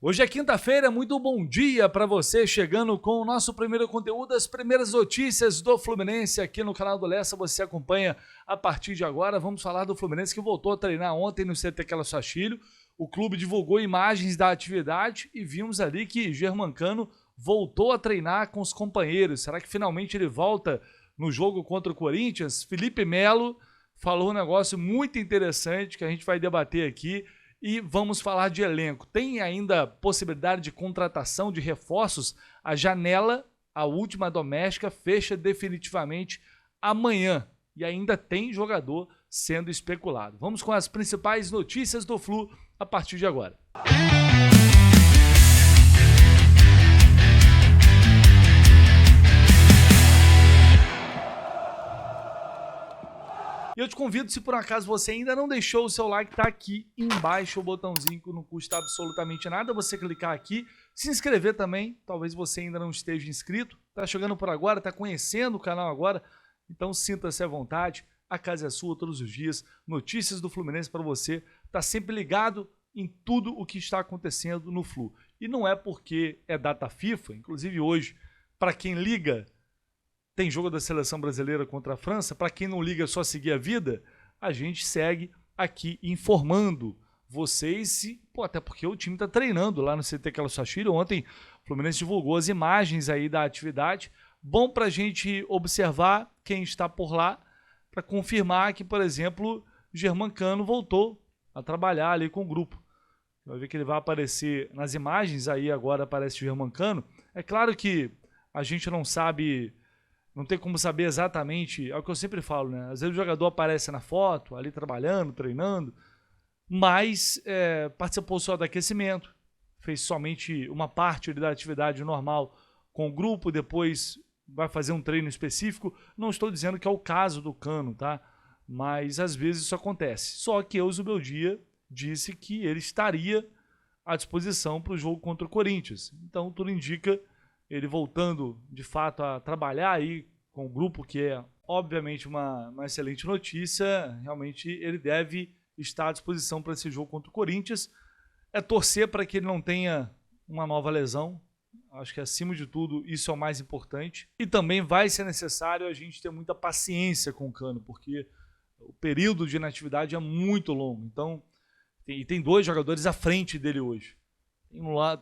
Hoje é quinta-feira, muito bom dia para você, chegando com o nosso primeiro conteúdo, as primeiras notícias do Fluminense aqui no canal do Lessa, você acompanha a partir de agora. Vamos falar do Fluminense que voltou a treinar ontem no CT Calçachilho. O clube divulgou imagens da atividade e vimos ali que Germancano voltou a treinar com os companheiros. Será que finalmente ele volta no jogo contra o Corinthians? Felipe Melo falou um negócio muito interessante que a gente vai debater aqui. E vamos falar de elenco. Tem ainda possibilidade de contratação de reforços? A janela, a última doméstica, fecha definitivamente amanhã. E ainda tem jogador sendo especulado. Vamos com as principais notícias do Flu a partir de agora. E eu te convido, se por acaso você ainda não deixou o seu like, tá aqui embaixo o botãozinho que não custa absolutamente nada. Você clicar aqui, se inscrever também, talvez você ainda não esteja inscrito. Tá chegando por agora, tá conhecendo o canal agora, então sinta-se à vontade. A casa é sua todos os dias. Notícias do Fluminense para você. Tá sempre ligado em tudo o que está acontecendo no Flu. E não é porque é data FIFA, inclusive hoje, para quem liga, tem jogo da Seleção Brasileira contra a França. Para quem não liga, só seguir a vida, a gente segue aqui informando vocês. Até porque o time está treinando lá no CT Calçachilho. Ontem o Fluminense divulgou as imagens aí da atividade. Bom para a gente observar quem está por lá, para confirmar que, por exemplo, Germancano voltou a trabalhar ali com o grupo. Vai ver que ele vai aparecer nas imagens, aí agora aparece Germancano. É claro que a gente não sabe... Não tem como saber exatamente, é o que eu sempre falo, né? Às vezes o jogador aparece na foto, ali trabalhando, treinando, mas participou só do aquecimento, fez somente uma parte da atividade normal com o grupo, depois vai fazer um treino específico. Não estou dizendo que é o caso do Cano, tá? Mas às vezes isso acontece. Só que Eusébio Beldia disse que ele estaria à disposição para o jogo contra o Corinthians. Então tudo indica ele voltando, de fato, a trabalhar aí com o grupo, que é, obviamente, uma excelente notícia. Realmente, ele deve estar à disposição para esse jogo contra o Corinthians. É torcer para que ele não tenha uma nova lesão. Acho que, acima de tudo, isso é o mais importante. E também vai ser necessário a gente ter muita paciência com o Cano, porque o período de inatividade é muito longo. Então, tem dois jogadores à frente dele hoje.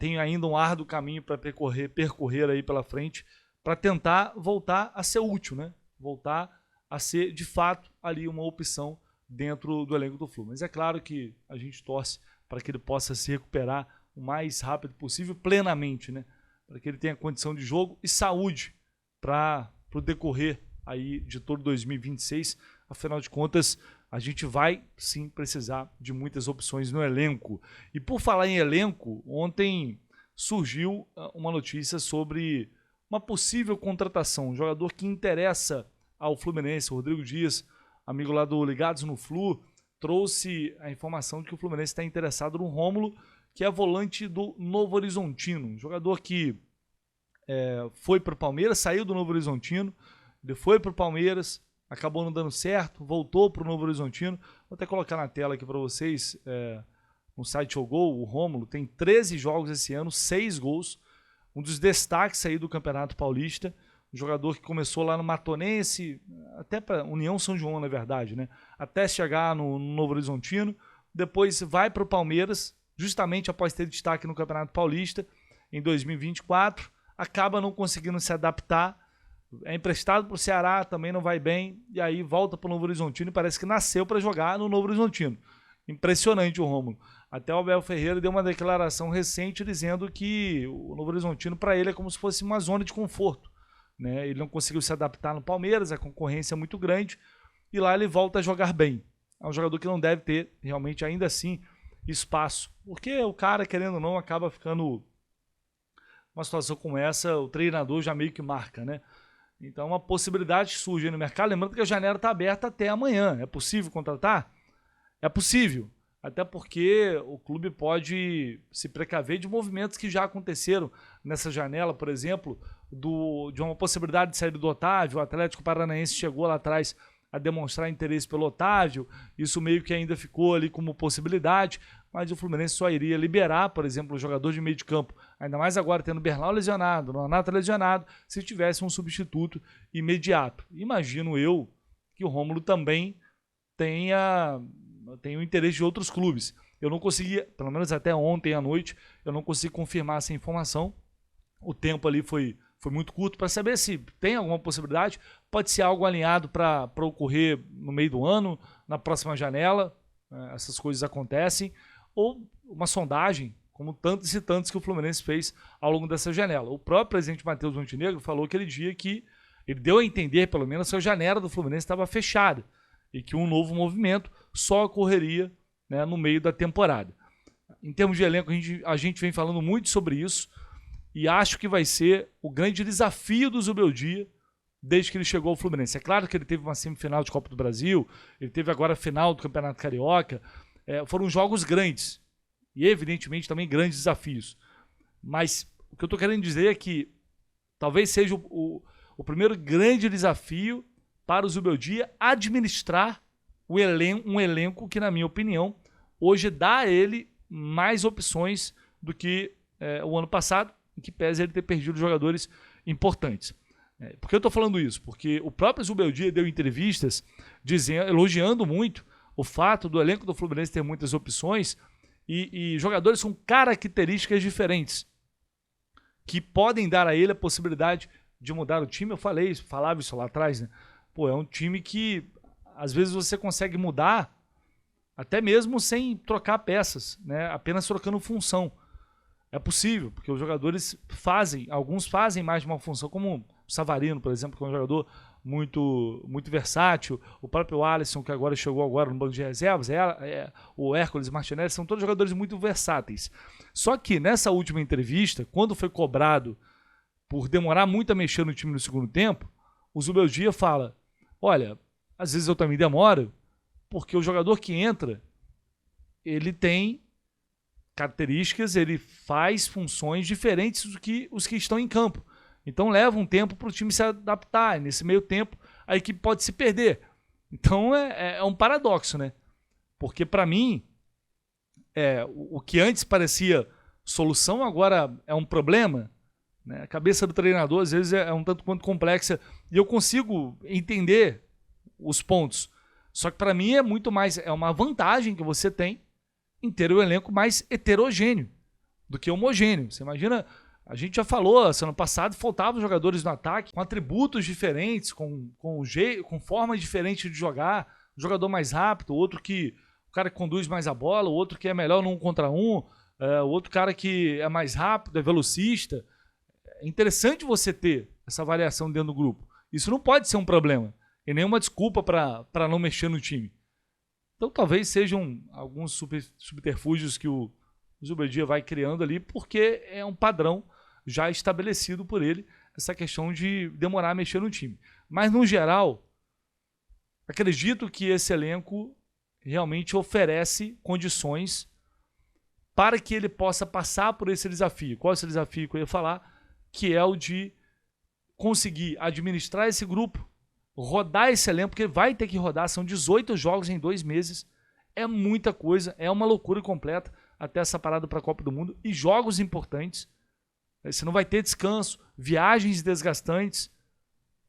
Tem ainda um árduo caminho para percorrer aí pela frente, para tentar voltar a ser útil, né? Voltar a ser, de fato, ali uma opção dentro do elenco do Flu. Mas é claro que a gente torce para que ele possa se recuperar o mais rápido possível, plenamente, né? Para que ele tenha condição de jogo e saúde para o decorrer aí de todo 2026. Afinal de contas, a gente vai sim precisar de muitas opções no elenco. E por falar em elenco, ontem surgiu uma notícia sobre uma possível contratação. Um jogador que interessa ao Fluminense, o Rodrigo Dias, amigo lá do Ligados no Flu, trouxe a informação de que o Fluminense está interessado no Rômulo, que é volante do Novo Horizontino. Um jogador que foi para o Palmeiras, saiu do Novo Horizontino, ele foi para o Palmeiras, acabou não dando certo, voltou para o Novo Horizontino. Vou até colocar na tela aqui para vocês, no site O Gol, o Rômulo tem 13 jogos esse ano, 6 gols, um dos destaques aí do Campeonato Paulista, um jogador que começou lá no Matonense, até para União São João, na verdade, né? Até chegar no Novo Horizontino, depois vai para o Palmeiras, justamente após ter destaque no Campeonato Paulista, em 2024, acaba não conseguindo se adaptar, é emprestado para o Ceará, também não vai bem, e aí volta para o Novo Horizontino e parece que nasceu para jogar no Novo Horizontino. Impressionante o Rômulo. Até o Abel Ferreira deu uma declaração recente dizendo que o Novo Horizontino para ele é como se fosse uma zona de conforto, né? Ele não conseguiu se adaptar no Palmeiras, a concorrência é muito grande, e lá ele volta a jogar bem. É um jogador que não deve ter realmente ainda assim espaço, porque o cara, querendo ou não, acaba ficando uma situação como essa, o treinador já meio que marca, né? Então, uma possibilidade surge no mercado. Lembrando que a janela está aberta até amanhã. É possível contratar? É possível. Até porque o clube pode se precaver de movimentos que já aconteceram nessa janela, por exemplo, de uma possibilidade de saída do Otávio. O Atlético Paranaense chegou lá atrás a demonstrar interesse pelo Otávio, isso meio que ainda ficou ali como possibilidade, mas o Fluminense só iria liberar, por exemplo, o jogador de meio de campo, ainda mais agora tendo o Bernal lesionado, o Nonato lesionado, se tivesse um substituto imediato. Imagino eu que o Rômulo também tenha o interesse de outros clubes. Eu não conseguia, pelo menos até ontem à noite, eu não consegui confirmar essa informação. O tempo ali foi muito curto para saber se tem alguma possibilidade. Pode ser algo alinhado para ocorrer no meio do ano, na próxima janela, essas coisas acontecem, ou uma sondagem, como tantos e tantos que o Fluminense fez ao longo dessa janela. O próprio presidente Matheus Montenegro falou aquele dia que ele deu a entender, pelo menos, que a janela do Fluminense estava fechada e que um novo movimento só ocorreria, né, no meio da temporada. Em termos de elenco, a gente vem falando muito sobre isso e acho que vai ser o grande desafio do Zubeldia desde que ele chegou ao Fluminense. É claro que ele teve uma semifinal de Copa do Brasil, ele teve agora a final do Campeonato Carioca, foram jogos grandes e, evidentemente, também grandes desafios. Mas o que eu estou querendo dizer é que talvez seja o primeiro grande desafio para o Zubeldia administrar um elenco que, na minha opinião, hoje dá a ele mais opções do que o ano passado, em que pese ele ter perdido jogadores importantes. Por que eu estou falando isso? Porque o próprio Zubeldia deu entrevistas elogiando muito o fato do elenco do Fluminense ter muitas opções e jogadores com características diferentes que podem dar a ele a possibilidade de mudar o time. Eu falava isso lá atrás, né? Pô, é um time que às vezes você consegue mudar até mesmo sem trocar peças, né? Apenas trocando função. É possível, porque os jogadores alguns fazem mais de uma função, como o Savarino, por exemplo, que é um jogador muito, muito versátil, o próprio Alisson, que chegou no banco de reservas, o Hércules Martinelli, são todos jogadores muito versáteis. Só que nessa última entrevista, quando foi cobrado por demorar muito a mexer no time no segundo tempo, o Zubeldia fala, olha, às vezes eu também demoro, porque o jogador que entra, ele tem características, ele faz funções diferentes do que os que estão em campo. Então leva um tempo para o time se adaptar. E nesse meio tempo, a equipe pode se perder. Então é um paradoxo, né? Porque para mim, o que antes parecia solução, agora é um problema. Né? A cabeça do treinador, às vezes, é um tanto quanto complexa. E eu consigo entender os pontos. Só que para mim é muito mais, é uma vantagem que você tem em ter o elenco mais heterogêneo do que homogêneo. Você imagina, a gente já falou, ano passado faltavam jogadores no ataque com atributos diferentes, com formas diferentes de jogar, um jogador mais rápido, o cara que conduz mais a bola, o outro que é melhor no 1 contra 1, o outro cara que é mais rápido, é velocista. É interessante você ter essa variação dentro do grupo. Isso não pode ser um problema e nenhuma desculpa para não mexer no time. Então talvez sejam alguns subterfúgios que o Zubeldia vai criando ali, porque é um padrão já estabelecido por ele, essa questão de demorar a mexer no time. Mas, no geral, acredito que esse elenco realmente oferece condições para que ele possa passar por esse desafio. Qual é esse desafio que eu ia falar? Que é o de conseguir administrar esse grupo, rodar esse elenco, porque vai ter que rodar, são 18 jogos em 2 meses, é muita coisa, é uma loucura completa até essa parada para a Copa do Mundo, e jogos importantes, você não vai ter descanso, viagens desgastantes,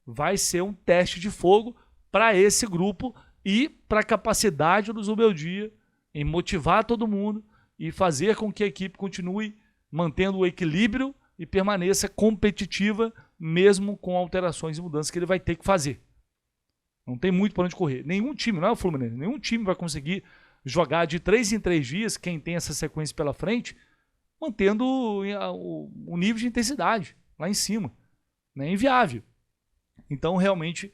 vai ser um teste de fogo para esse grupo e para a capacidade do Zubeldia em motivar todo mundo e fazer com que a equipe continue mantendo o equilíbrio e permaneça competitiva, mesmo com alterações e mudanças que ele vai ter que fazer. Não tem muito para onde correr. Nenhum time, não é o Fluminense, nenhum time vai conseguir jogar de 3 em 3 dias, quem tem essa sequência pela frente, mantendo o nível de intensidade lá em cima. É inviável. Então, realmente,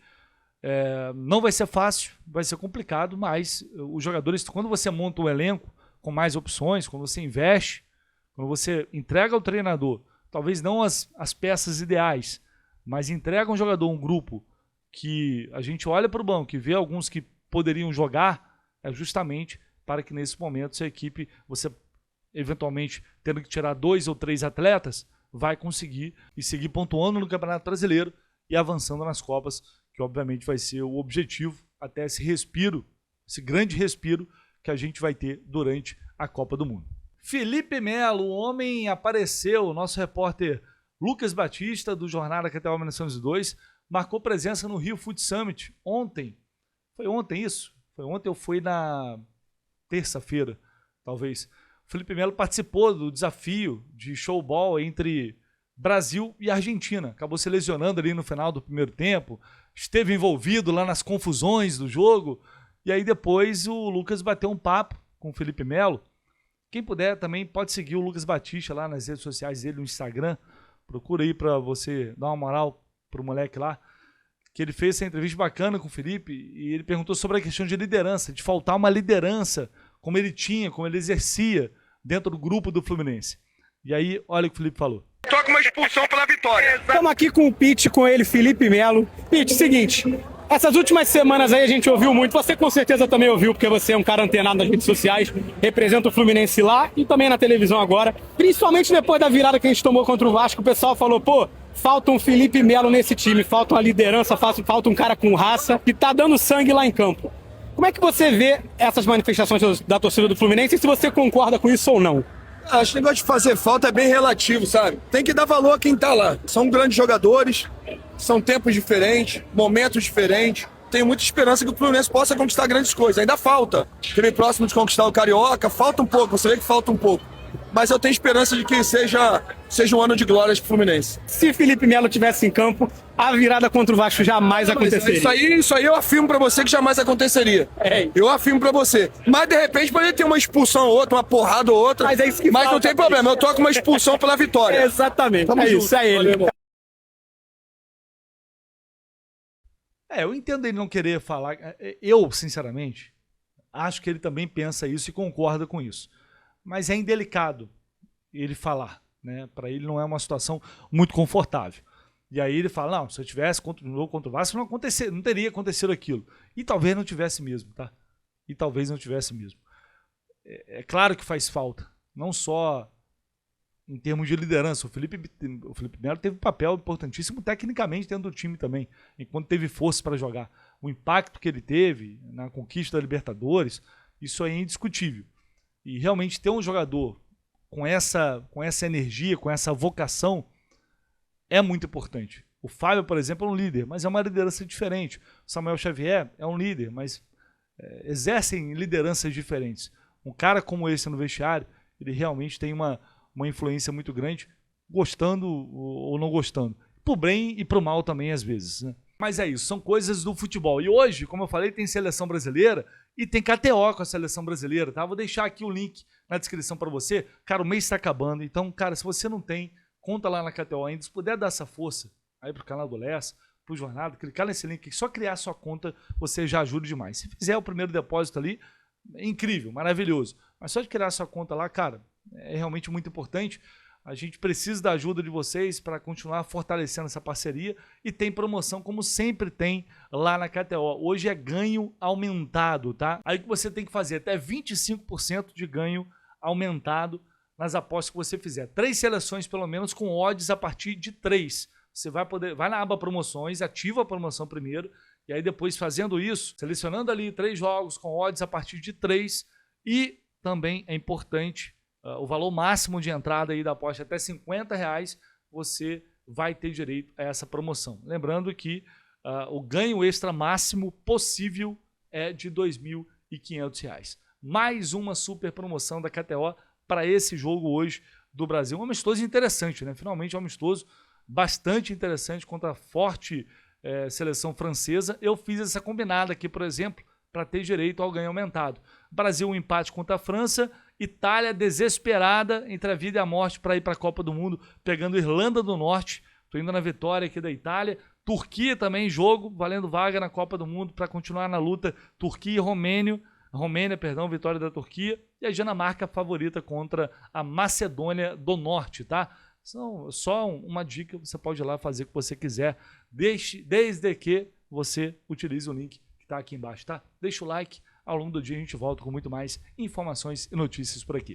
não vai ser fácil, vai ser complicado, mas os jogadores, quando você monta um elenco com mais opções, quando você investe, quando você entrega ao treinador, talvez não as peças ideais, mas entrega um jogador, um grupo, que a gente olha para o banco e vê alguns que poderiam jogar, é justamente para que nesse momento, se a equipe, você eventualmente tendo que tirar 2 ou 3 atletas, vai conseguir e seguir pontuando no Campeonato Brasileiro e avançando nas Copas, que obviamente vai ser o objetivo até esse respiro, esse grande respiro que a gente vai ter durante a Copa do Mundo. Felipe Melo, o homem apareceu, o nosso repórter Lucas Batista, do Jornada KTO 1902, marcou presença no Rio Food Summit ontem. Foi ontem isso? Foi ontem ou foi na terça-feira, talvez. O Felipe Melo participou do desafio de showball entre Brasil e Argentina. Acabou se lesionando ali no final do primeiro tempo, esteve envolvido lá nas confusões do jogo, e aí depois o Lucas bateu um papo com o Felipe Melo. Quem puder também pode seguir o Lucas Batista lá nas redes sociais dele, no Instagram. Procura aí para você dar uma moral pro moleque lá, que ele fez essa entrevista bacana com o Felipe e ele perguntou sobre a questão de liderança, de faltar uma liderança como ele tinha, como ele exercia dentro do grupo do Fluminense. E aí, olha o que o Felipe falou. Toca uma expulsão pela vitória. Estamos aqui com o Pete, com ele, Felipe Melo. Pete, seguinte, essas últimas semanas aí a gente ouviu muito, você com certeza também ouviu, porque você é um cara antenado nas redes sociais, representa o Fluminense lá e também na televisão agora. Principalmente depois da virada que a gente tomou contra o Vasco, o pessoal falou, pô, falta um Felipe Melo nesse time, falta uma liderança, falta um cara com raça que tá dando sangue lá em campo. Como é que você vê essas manifestações da torcida do Fluminense e se você concorda com isso ou não? Acho que o negócio de fazer falta é bem relativo, sabe? Tem que dar valor a quem tá lá. São grandes jogadores, são tempos diferentes, momentos diferentes. Tenho muita esperança que o Fluminense possa conquistar grandes coisas. Ainda falta. Aquele próximo de conquistar o Carioca, falta um pouco, você vê que falta um pouco. Mas eu tenho esperança de que seja um ano de glória pro Fluminense. Se Felipe Melo tivesse em campo, a virada contra o Vasco jamais aconteceria. Isso aí eu afirmo pra você que jamais aconteceria. Eu afirmo pra você. Mas de repente pode ter uma expulsão ou outra, uma porrada ou outra. Mas é isso que mas falta, não tem problema, eu toco uma expulsão pela vitória. Exatamente. Tamo junto. Isso, é ele. Valeu, Eu entendo ele não querer falar. Eu, sinceramente, acho que ele também pensa isso e concorda com isso. Mas é indelicado ele falar, né? Para ele não é uma situação muito confortável. E aí ele fala, não, se eu tivesse no jogo contra o Vasco, não teria acontecido aquilo. E talvez não tivesse mesmo, tá? E talvez não tivesse mesmo. É claro que faz falta, não só em termos de liderança. O Felipe Melo teve um papel importantíssimo tecnicamente dentro do time também, enquanto teve força para jogar. O impacto que ele teve na conquista da Libertadores, isso aí é indiscutível. E realmente ter um jogador com essa energia, com essa vocação, é muito importante. O Fábio, por exemplo, é um líder, mas é uma liderança diferente. O Samuel Xavier é um líder, mas exercem lideranças diferentes. Um cara como esse no vestiário, ele realmente tem uma influência muito grande, gostando ou não gostando. Pro bem e pro mal também, às vezes, né? Mas é isso, são coisas do futebol. E hoje, como eu falei, tem seleção brasileira e tem KTO com a seleção brasileira, tá? Vou deixar aqui o link na descrição para você. Cara, o mês está acabando, então, cara, se você não tem, conta lá na KTO ainda. Se puder dar essa força aí pro canal do Lessa, pro Jornada, clicar nesse link, só criar sua conta, você já ajuda demais. Se fizer o primeiro depósito ali, é incrível, maravilhoso. Mas só de criar sua conta lá, cara, é realmente muito importante. A gente precisa da ajuda de vocês para continuar fortalecendo essa parceria e tem promoção como sempre tem lá na KTO. Hoje é ganho aumentado, tá? Aí que você tem que fazer até 25% de ganho aumentado nas apostas que você fizer. 3 seleções pelo menos com odds a partir de 3. Você vai na aba promoções, ativa a promoção primeiro e aí depois fazendo isso, selecionando ali 3 jogos com odds a partir de 3 e também é importante o valor máximo de entrada aí da aposta até R$50, você vai ter direito a essa promoção. Lembrando que o ganho extra máximo possível é de R$2.500. Mais uma super promoção da KTO para esse jogo hoje do Brasil. Um amistoso interessante, né? Finalmente um amistoso bastante interessante contra a forte seleção francesa. Eu fiz essa combinada aqui, por exemplo, para ter direito ao ganho aumentado. Brasil um empate contra a França, Itália desesperada entre a vida e a morte para ir para a Copa do Mundo, pegando Irlanda do Norte. Estou indo na vitória aqui da Itália. Turquia também, jogo, valendo vaga na Copa do Mundo para continuar na luta. Turquia e Romênia, vitória da Turquia. E a Dinamarca favorita contra a Macedônia do Norte, tá? Só uma dica, você pode ir lá fazer o que você quiser, desde que você utilize o link que está aqui embaixo, tá? Deixa o like, ao longo do dia a gente volta com muito mais informações e notícias por aqui.